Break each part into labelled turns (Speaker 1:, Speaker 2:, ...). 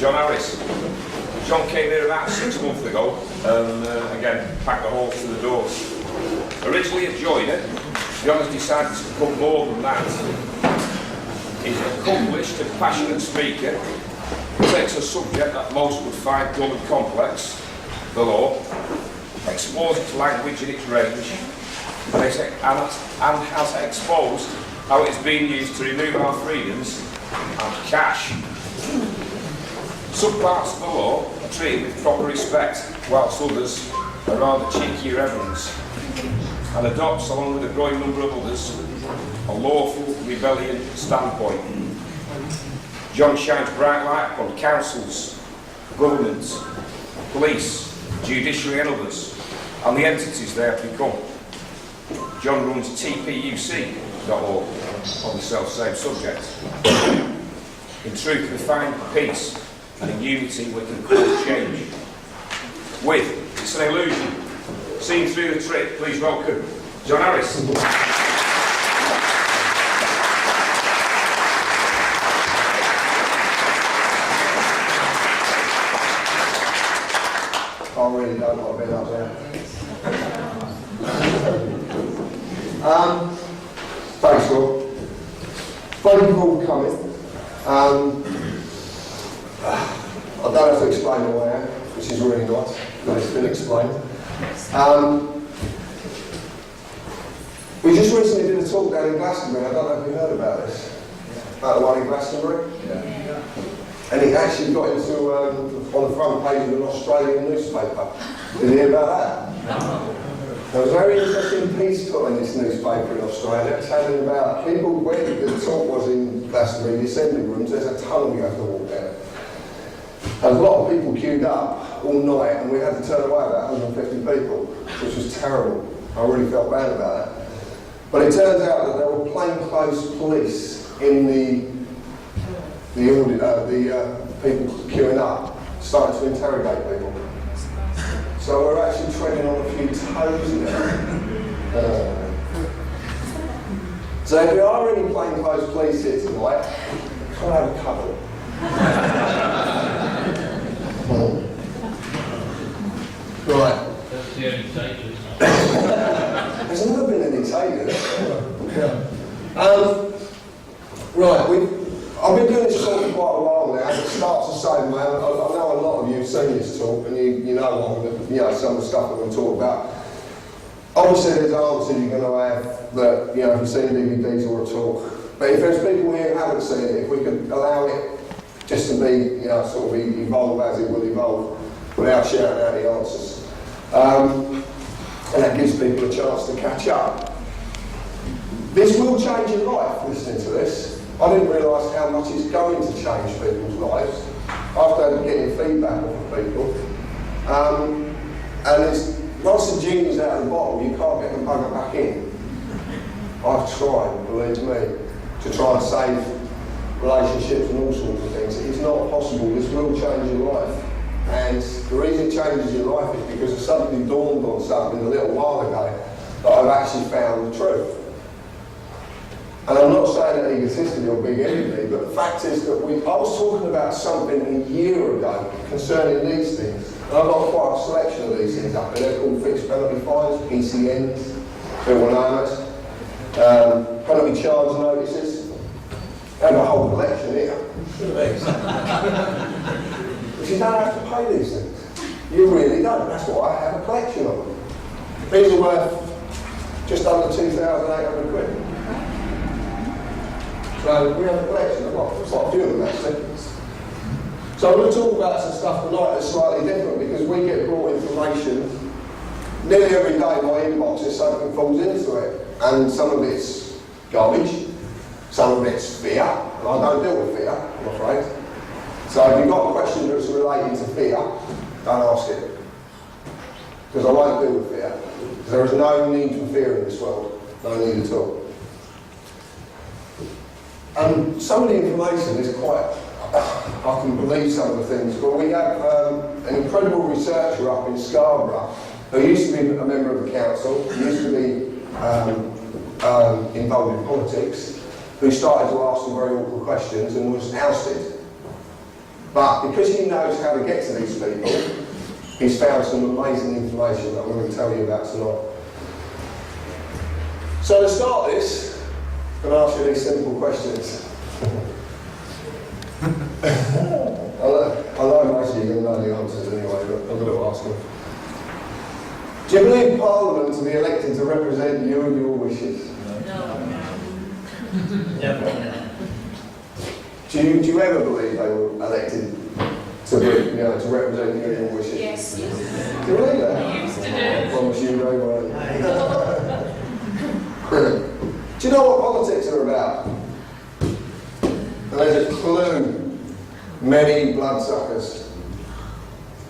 Speaker 1: John Harris. John came here about 6 months ago and again packed the horse to the doors. Originally a joiner, John has decided to become more than that. He's an accomplished and passionate speaker. He takes a subject that most would find dull and complex, the law, explores its language and its range, and has exposed how it's being used to remove our freedoms and cash. Some parts of the law are treated with proper respect, whilst others are rather cheeky irreverence, and adopts, along with a growing number of others, a lawful rebellion standpoint. John shines bright light upon councils, governments, police, judiciary and others, and the entities they have become. John runs tpuc.org on the self-same subject. In truth, we find peace, and in unity we can cause change. With It's an Illusion, seen through the trick, please welcome John Harris.
Speaker 2: I really don't want to be up there. Thanks, Will. Thank you all for coming. I don't have to explain who I am, which is really nice, but it's been explained. We just recently did a talk down in Glastonbury. I don't know if you heard about this. About the one in Glastonbury? Yeah. And it actually got into on the front page of an Australian newspaper. Did you hear about that? No. There was a very interesting piece put in this newspaper in Australia telling about people where the talk was in Glastonbury, the assembly rooms. There's a tunnel you have to walk down. And a lot of people queued up all night, and we had to turn away about 150 people, which was terrible. I really felt bad about that. But it turns out that there were plainclothes police in the people queuing up, starting to interrogate people. So we're actually treading on a few toes now. So if there are any plainclothes police here tonight, come and have a couple. Right.
Speaker 3: That's the only takers.
Speaker 2: There's never been any takers. Right, I've been doing this talk for quite a while now. It starts the same way. I know a lot of you have seen this talk, and you know some of the stuff that we talk about. Obviously, there's answers you're going to have that if you've seen DVDs or a talk. But if there's people here who haven't seen it, if we could allow it just to be, sort of evolve as it will evolve, without shouting out the answers, and that gives people a chance to catch up. This will change your life. Listening to this. I didn't realise how much it's going to change people's lives after getting feedback off of people. And once the genie's out of the bottle, you can't get the bugger back in. I've tried, believe me, to try and save relationships and all sorts of things. It's not possible. This will change your life. And the reason it changes your life is because of something dawned on something a little while ago that I've actually found the truth. And I'm not saying that egotistically or big-headedly, but the fact is that I was talking about something a year ago concerning these things. And I've got quite a selection of these things up there. They're called fixed penalty fines, PCNs, people know it, penalty charge notices. I have a whole collection here. But you don't have to pay these things. You really don't. That's why I have a collection of them. These are worth just under 2,800 quid. So we have a collection of quite a few of them actually. So I'm going to talk about some stuff tonight that's slightly different because we get brought information nearly every day. My inbox is something falls into it, and some of it's garbage, some of it's fear, and I don't deal with fear, I'm afraid. So if you've got a question that's relating to fear, don't ask it, because I won't deal with fear. Because there is no need for fear in this world, no need at all. Some of the information is quite, I can believe some of the things, but we have an incredible researcher up in Scarborough who used to be a member of the council, used to be involved in politics, who started to ask some very awkward questions and was ousted. But because he knows how to get to these people, he's found some amazing information that I'm going to tell you about tonight. So to start this, I'm going to ask you these simple questions. I know most of you are going to know the answers anyway, but I'm going to ask them. Do you believe Parliament to be elected to represent you and your wishes?
Speaker 3: No.
Speaker 2: Do you ever believe they were elected to be, to represent you and your wishes?
Speaker 3: Yes.
Speaker 2: Do you believe that?
Speaker 3: I used to do.
Speaker 2: I promise you they won't. Do you know what politics are about? And there's a clue. Many bloodsuckers.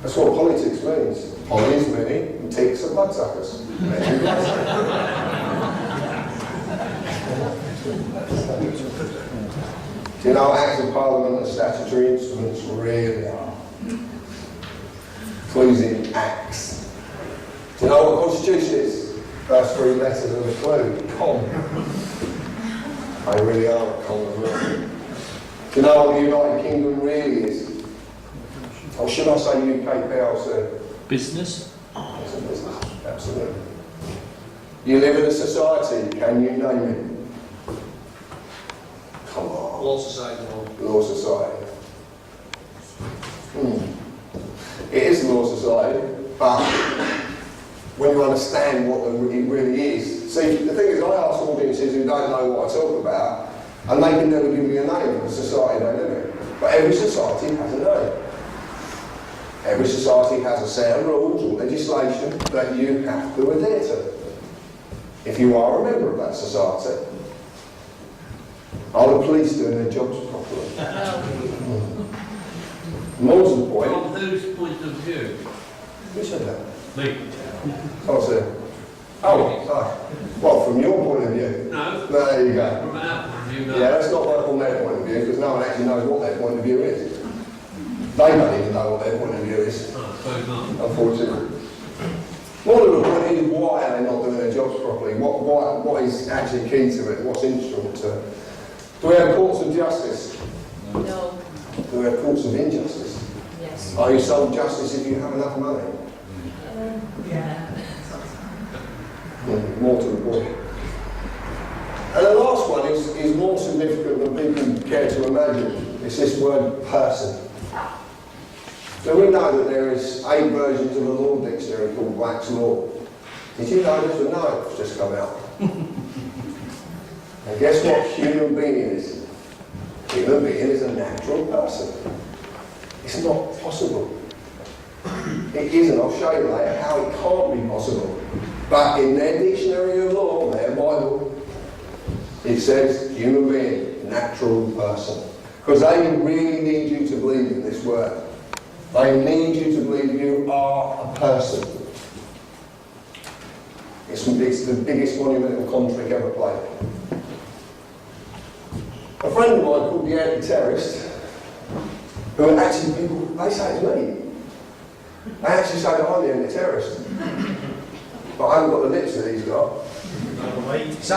Speaker 2: That's what politics means. Poly is many, and ticks are bloodsuckers. Many bloodsuckers. Do you know Acts of Parliament and statutory instruments really are? Clues in Acts. Do you know what the Constitution is? First three letters of the clue. Con. They really are a con as well. Do you know what the United Kingdom really is? Or should I say UK PLC?
Speaker 4: Business?
Speaker 2: It's a business, absolutely. You live in a society, can you name it? Come on.
Speaker 5: Law Society.
Speaker 2: Law Society. It is a law society, but when you understand what it really is. See, the thing is, I ask audiences who don't know what I talk about, and they can never give me a name of the society they live in. But every society has a name. Every society has a set of rules or legislation that you have to adhere to if you are a member of that society. Are the police doing their jobs properly?
Speaker 3: No.
Speaker 2: More to the point.
Speaker 5: From whose point of view?
Speaker 2: Who said that?
Speaker 5: Me.
Speaker 2: Oh, sir. Oh, sorry. What, from your point of view?
Speaker 5: No.
Speaker 2: There you go.
Speaker 5: From our point of view, no.
Speaker 2: Yeah, let's not work on their point of view because no one actually knows what their point of view is. They don't even know what their point of view is,
Speaker 5: No, I suppose not.
Speaker 2: unfortunately. More to the point is why are they not doing their jobs properly? What is actually key to it? What's instrumental to it? Do we have courts of justice?
Speaker 3: No.
Speaker 2: Do we have courts of injustice?
Speaker 3: Yes.
Speaker 2: Are you sold justice if you have enough money?
Speaker 3: Yeah.
Speaker 2: More to the point. And the last one is more significant than people care to imagine. It's this word person. So we know that there is 8 versions of a law dictionary called Black's Law. Did you know this? No, it's just come out. And guess what human being is? Human being is a natural person. It's not possible. It isn't. I'll show you later how it can't be possible. But in their dictionary of law, their Bible, it says human being, natural person. Because they really need you to believe in this word. They need you to believe you are a person. It's the biggest monumental contract ever played. A friend of mine called the anti-terrorist, who actually people, they say it's me. They actually say that I'm the anti-terrorist. But I haven't got the lips that he's got.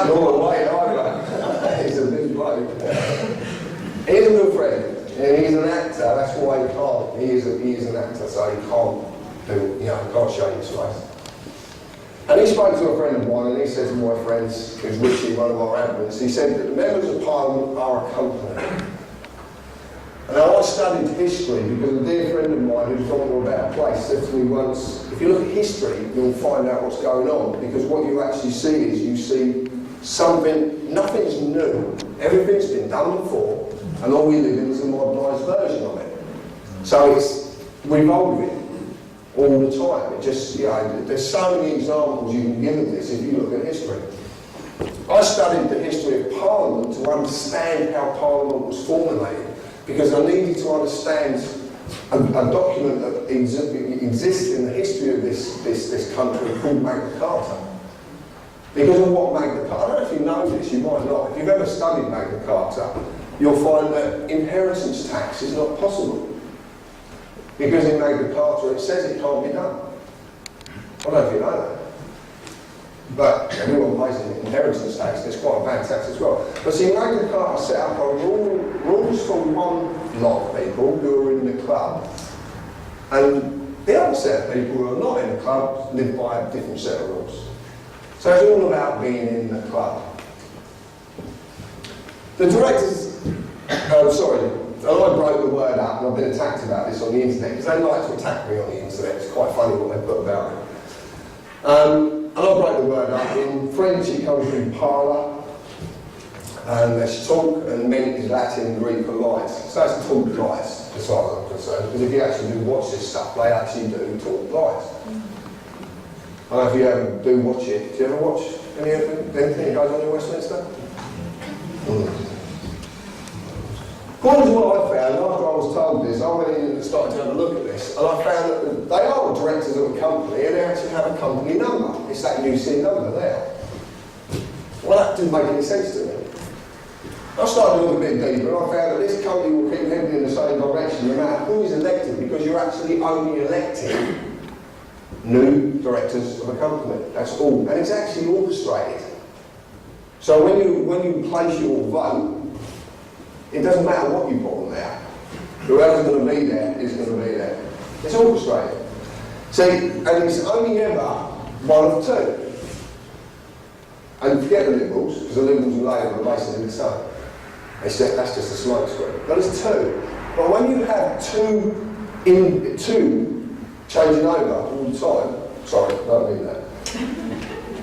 Speaker 2: Nor the weight either. He's a big bloke. He's a good friend. And he's an actor, that's why he can't. He is an actor, so he can't do, he can't show his face. And he spoke to a friend of mine, and he said to my friends, who's Richie, one of our admins, he said that the members of Parliament are a company. And I studied history because a dear friend of mine who's gone to a better place said to me once, if you look at history, you'll find out what's going on, because what you actually see is you see something, nothing's new, everything's been done before, and all we live in is a modernised version of it. So it's revolving all the time. It just, there's so many examples you can give of this if you look at history. I studied the history of Parliament to understand how Parliament was formulated, because I needed to understand a document that exists in the history of this country called Magna Carta. Because of what Magna Carta, I don't know if you know this, you might not. If you've ever studied Magna Carta, you'll find that inheritance tax is not possible. Because in Magna Carta it says it can't be done. I don't know if you know that. But everyone pays an inheritance tax, and it's quite a bad tax as well. But see, Magna Carta set up a rules to one lot of people who are in the club, and the other set of people who are not in the club live by a different set of rules. So it's all about being in the club. The directors, sorry, I broke the word up, and I've been attacked about this on the internet, because they like to attack me on the internet. It's quite funny what they put about it. And I broke the word up. In French it comes from parla, and that's talk, and ment is Latin and Greek for lies. So it's talk lies, as far as I'm concerned, because if you actually do watch this stuff, they actually do talk lies. I don't know if you ever do watch it. Do you ever watch anything that goes on in Westminster? According to what I found, after I was told this, I went in and started to have a look at this, and I found that they are directors of a company, and they actually have a company number. It's that UC number there. Well, that didn't make any sense to me. I started to look a bit deeper, and I found that this company will keep heading in the same direction no matter who is elected, because you're actually only electing new directors of a company. That's all. And it's actually orchestrated. So when you place your vote, it doesn't matter what you put on there. Whoever's going to be there is going to be there. It's orchestrated. See, and it's only ever one of two. And forget the Liberals, because the Liberals and Labour are basically the same. That's just a smoke screen. But it's two. But when you have two changing over all the time, sorry, I don't mean that.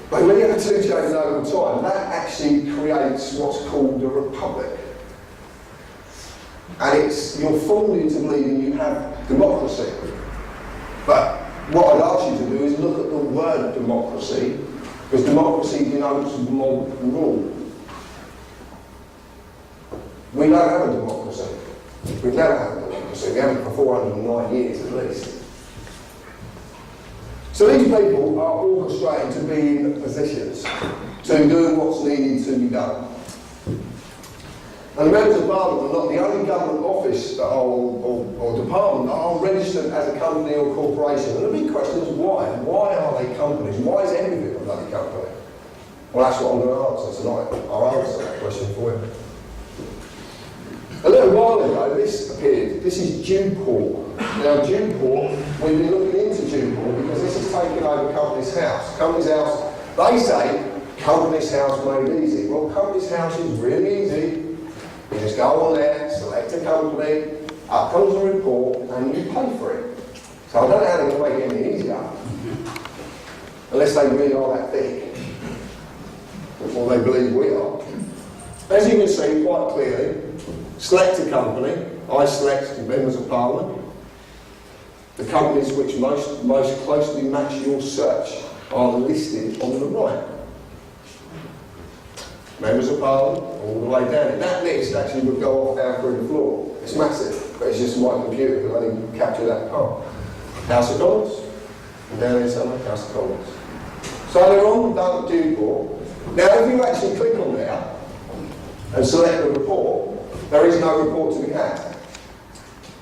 Speaker 2: But when you have two changing over all the time, that actually creates what's called a republic. And you're formed into believing you have democracy. But what I'd ask you to do is look at the word democracy, because democracy denotes mob rule. We don't have a democracy. We've never had a democracy. We haven't for 409 years at least. So these people are orchestrated to be in positions to do what's needed to be done. And the members of Parliament are not the only government office or department that are registered as a company or corporation. And the big question is why? Why are they companies? Why is everything a bloody company? Well, that's what I'm going to answer tonight. I'll answer that question for you. A little while ago, this appeared. This is Dewport. Now, Dewport, we've been looking into Dewport because this is taking over Company's House. Company's House, they say, Company's House made easy. Well, Company's House is really easy. You just go on there, select a company, up comes the report, and you pay for it. So I don't know how they're going to make it any easier. Unless they really are that big. Or they believe we are. As you can see quite clearly, select a company. I select members of Parliament. The companies which most closely match your search are listed on the right. Members of Parliament, all the way down. And that list actually would go off down through the floor. It's massive, but it's just my computer can only capture that part. House of Commons, and down here somewhere, House of Commons. So they're all done at Dewport. Now, if you actually click on there and select the report, there is no report to be had.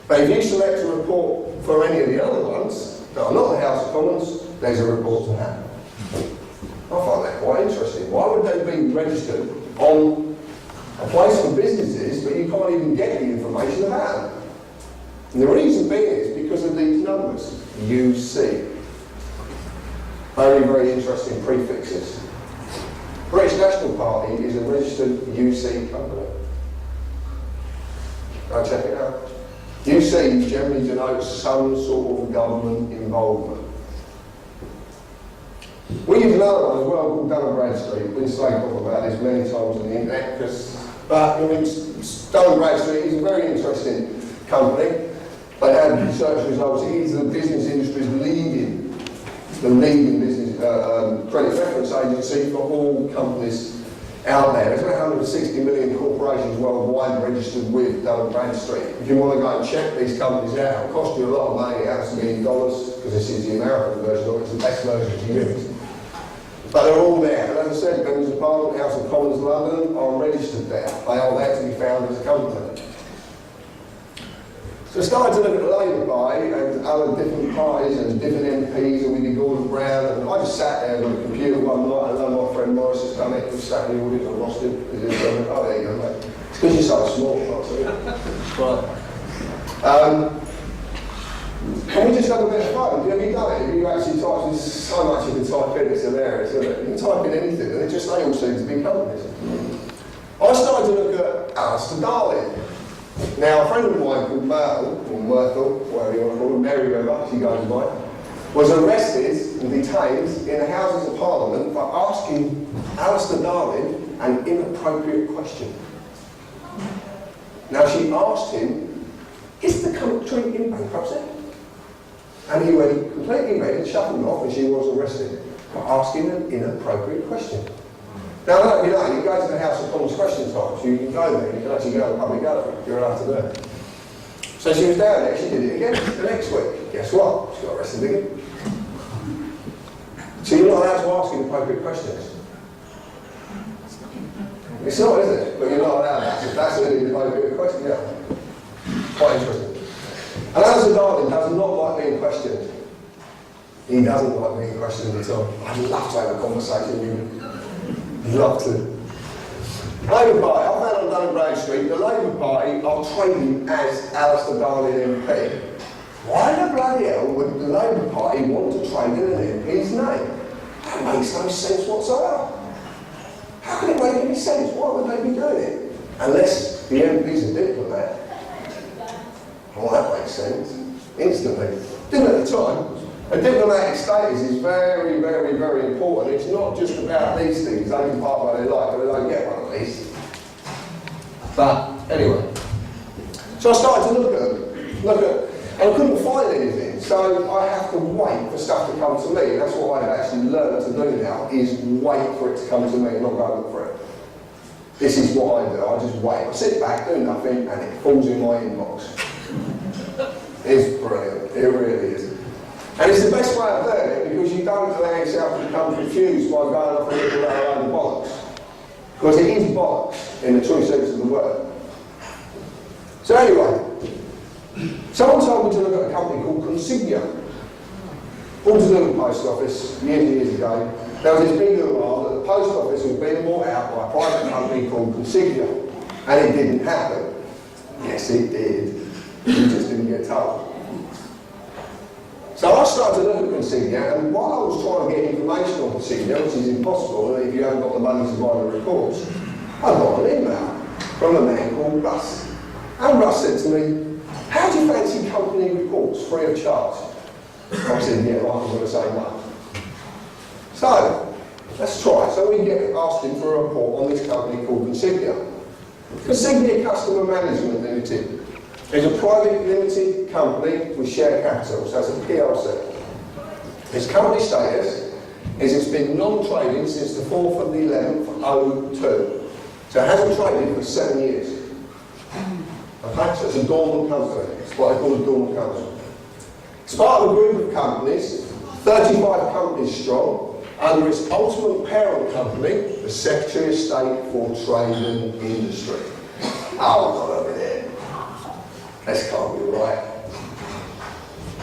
Speaker 2: But if you select a report for any of the other ones that are not the House of Commons, there's a report to have. I find that quite interesting. Why would they be registered on a place for businesses, but you can't even get the information about them? And the reason being is because of these numbers, UC. Very, very interesting prefixes. British National Party is a registered UC company. Go check it out. UC generally denotes some sort of government involvement. We use another one as well called Dun & Bradstreet. We've been saying about this many times on the internet, but I mean, Dun & Bradstreet is a very interesting company. They had research results. It is the business industry's leading business credit reference agency for all companies out there. There's about 160 million corporations worldwide registered with Dun & Bradstreet. If you want to go and check these companies out, it'll cost you a lot of money. It has to be in dollars, because this is the American version, or it's the best version to use. But they're all there. And as I said, members of Parliament, House of Commons London are registered there. They are there to be found as a company. So I started to look at the Labour Party and other different parties and different MPs, and we did Gordon Brown, and I just sat there on the computer one night. I know my friend Morris has done it. He sat in the audience. I lost him. Oh, there you go, mate. It's Because you're so small, right? Can we just have a bit of fun? Have you done it? Have you actually typed? There's so much you can type in, it's hilarious, isn't it? You can type in anything, and they all seem to be companies. I started to look at Alistair Darling. Now, a friend of mine called Myrtle, whatever you want to call her, Mary River, she goes by, was arrested and detained in the Houses of Parliament for asking Alistair Darling an inappropriate question. Now, she asked him, is the country in bankruptcy? And he went completely red and shuffled off, and she was arrested for asking an inappropriate question. Now, you know, you go to the House of Commons question times, you can go there, you can actually go to the public gallery, you're allowed to do it. So she was down there, she did it again the next week. Guess what? She got arrested again. So you're not allowed to ask inappropriate questions. It's not, is it? But you're not allowed that. That's an inappropriate question, yeah. Quite interesting. And Alistair Darling does not like being questioned. He doesn't like being questioned at all. I'd love to have a conversation with him. Love to. Labour Party, I found on Dun & Bradstreet, the Labour Party are trading as Alistair Darling MP. Why the bloody hell would the Labour Party want to trade in an MP's name? That makes no sense whatsoever. How can it make any sense? Why would they be doing it? Unless the MP's a diplomat. Well, that makes sense. Instantly. Didn't at the time. A diplomatic status is very, very, very important. It's not just about these things. They can part what they like, but they don't get one of these. But anyway. So I started to look at and I couldn't find anything. So I have to wait for stuff to come to me. And that's what I've actually learned to do now, is wait for it to come to me and not go look for it. This is what I do. I just wait. I sit back, do nothing, and it falls in my inbox. It's brilliant. It really is. And it's the best way of doing it, because you don't allow yourself to become confused by going off and looking at a load of bollocks. Because it is bollocks in the true sense of the word. So anyway, someone told me to look at a company called Consignia. All to do with the post office, years and years ago. There was this big hurrah that the post office was being bought out by a private company called Consignia. And it didn't happen. Yes, it did. You just didn't get told. So I started to look at Consignia, and while I was trying to get information on Consignia, which is impossible if you haven't got the money to buy the reports, I got an email from a man called Russ. And Russ said to me, how do you fancy company reports free of charge? I said, yeah, like I'm going to say no. So, let's try. So we get asked him for a report on this company called Consignia. Consignia Customer Management Limited. It's a private limited company with share capital, so it's a PLC. Its company status is it's been non-trading since the 4th of the 11th, 02. So it hasn't traded for 7 years. Okay, so it's a dormant company. It's what they call a dormant company. It's part of a group of companies, 35 companies strong, under its ultimate parent company, the Secretary of State for Trade and Industry. Oh, not over there. This can't be right.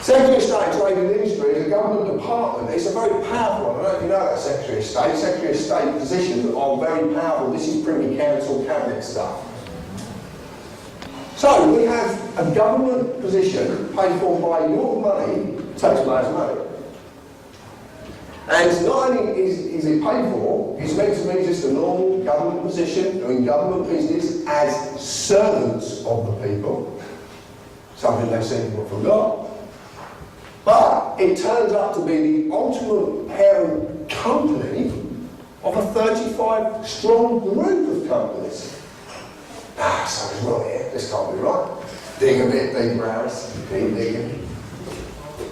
Speaker 2: Secretary of State Trade and Industry is a government department. It's a very powerful one. I don't know if you know that Secretary of State. Secretary of State positions are very powerful. This is Privy Council cabinet stuff. So we have a government position paid for by your money, taxpayers' money. And not only is it paid for, it's meant to be just a normal government position, doing government business as servants of the people. Something they seem to have forgot. But it turns out to be the ultimate parent company of a 35 strong group of companies. Something's wrong here. This can't be right. Dig a bit deeper, Harris. Keep digging.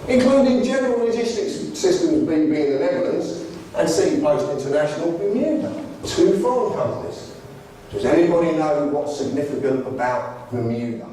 Speaker 2: Including General Logistics Systems BB in the Netherlands and City Post International Bermuda. 2 foreign companies. Does anybody know what's significant about Bermuda?